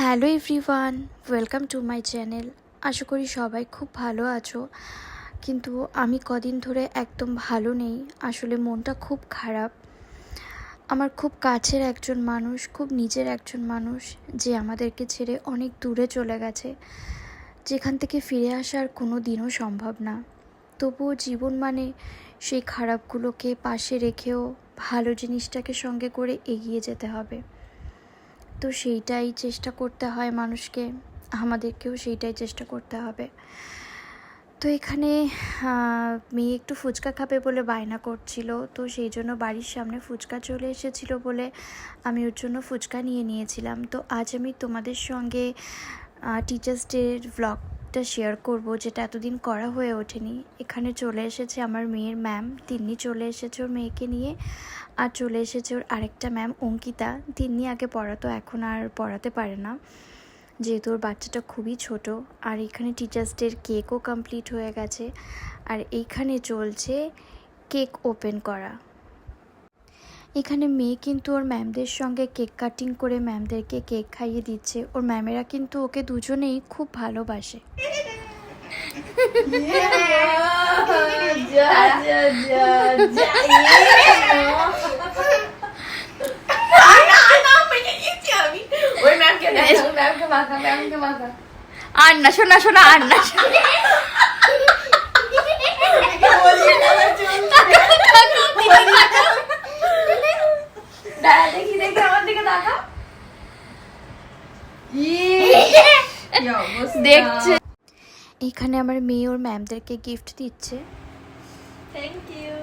Hello everyone, welcome to my channel. আশা করি সবাই খুব ভালো আছো, কিন্তু আমি কদিন ধরে একদম ভালো নেই। আসলে মনটা খুব খারাপ। আমার খুব কাছের একজন মানুষ, খুব নিজের একজন মানুষ, যে আমাদেরকে ছেড়ে অনেক দূরে চলে গেছে, যেখান থেকে ফিরে আসার কোনো দিনও সম্ভব না। তবুও জীবন মানে সেই খারাপগুলোকে পাশে রেখেও ভালো জিনিসটাকে সঙ্গে করে এগিয়ে যেতে হবে। তো সেইটাই চেষ্টা করতে হয় মানুষকে, আমাদেরকেও সেইটাই চেষ্টা করতে হবে। তো এখানে মেয়ে একটু ফুচকা খাবে বলে বায়না করছিল, তো সেই জন্য বাড়ির সামনে ফুচকা চলে এসেছিলো বলে আমি ওর জন্য ফুচকা নিয়ে নিয়েছিলাম। তো আজ আমি তোমাদের সঙ্গে টিচার্স ডের ভ্লগটা শেয়ার করব, যেটা এতদিন করা হয়ে ওঠেনি। এখানে চলে এসেছে আমার মেয়ের ম্যাম, তিন্নি চলে এসেছে ওর মেয়েকে নিয়ে, আর চলে এসেছে ওর আরেকটা ম্যাম অঙ্কিতা। তিন্নি আগে পড়াতো, এখন আর পড়াতে পারে না যেহেতু ওর বাচ্চাটা খুবই ছোট। আর এখানে টিচার্স ডের কেকও কমপ্লিট হয়ে গেছে, আর এইখানে চলছে কেক ওপেন করা। এখানে মেয়ে কিন্তু ওর ম্যামদের সঙ্গে কেক কাটিং করে ম্যামদেরকে কেক খাইয়ে দিচ্ছে। ওর ম্যামেরা কিন্তু ওকে দুজনেই খুব ভালোবাসে। আর না শোনা শোনা, আর না দেখি দেখি আমার দিকে তাকা, দেখছে। এখানে আমার মেয়ে ওর ম্যামদেরকে গিফট দিচ্ছে। Thank you.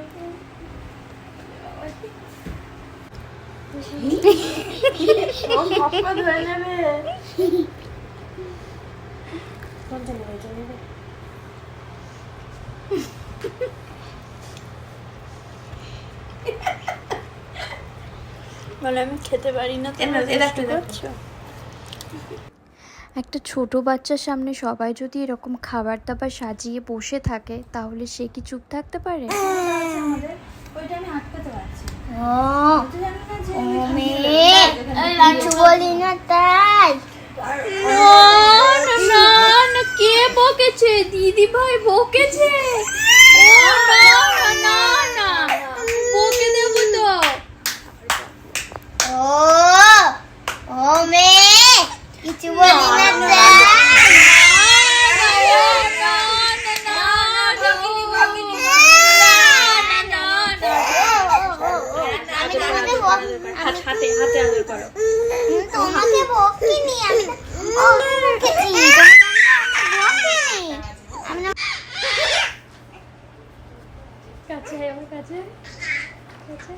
বলে আমি খেতে পারি না, একটা ছোট বাচ্চার সামনে সবাই যদি এরকম খাবার দাবার সাজিয়ে বসে থাকে, তাহলে সে কি চুপ থাকতে পারে? কে বকেছে? দিদি ভাই বকেছে। বকে দেবো তো। কিছু বলি না। হাতে হাতে আদর করো। তোমাকে বকিনি আমি। কাছে আমার কাছে কাছে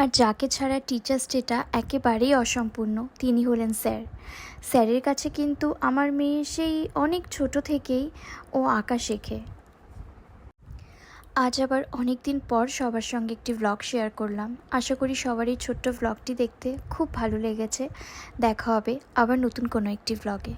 আর যাকে ছাড়া টিচার্স ডেটা একেবারেই অসম্পূর্ণ, তিনি হলেন স্যার। স্যারের কাছে কিন্তু আমার মেয়ে সেই অনেক ছোট থেকেই ও আঁকা শেখে। আজ আবার অনেক দিন পর সবার সঙ্গে একটি ভ্লগ শেয়ার করলাম। আশা করি সবার এই ছোট্ট ভ্লগটি দেখতে খুব ভালো লেগেছে। দেখা হবে আবার নতুন কোনো একটি ভ্লগে।